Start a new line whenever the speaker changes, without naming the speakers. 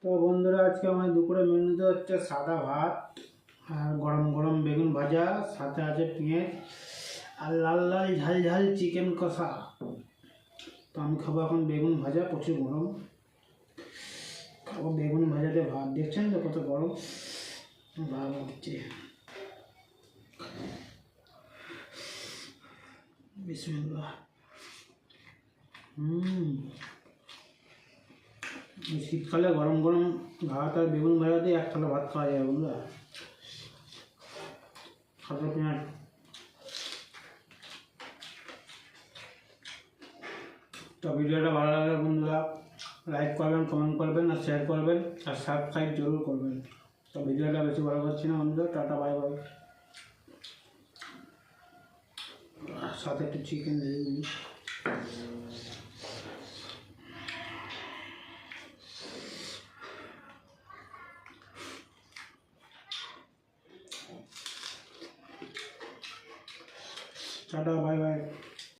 তো বন্ধুরা আজকে আমার দুপুরে মেনুতে হচ্ছে সাদা ভাত আর গরম গরম বেগুন ভাজা, সাথে আছে পেঁয়াজ আর লাল লাল ঝাল ঝাল চিকেন কষা। তো আমি খাবো এখন বেগুন ভাজা, প্রচুর গরম। খাবো বেগুন ভাজাতে ভাত, দেখছেন তো কত গরম, ভালো হচ্ছে। বিসমিল্লাহ। শীতকালে গরম গরম ভাত আর বেগুন ভাজা দিয়ে এক থালা ভাত খাওয়া যায় বন্ধুরা। সাথে পেঁয়াজ। তো ভিডিওটা ভালো লাগলে বন্ধুরা লাইক করবেন, কমেন্ট করবেন আর শেয়ার করবেন আর সাবস্ক্রাইব জরুর করবেন। তো ভিডিওটা বেশি ভালো করছি না বন্ধুরা, টাটা বাই বাই। সাথে একটু চিকেন দিয়ে দিই। Tata bye bye.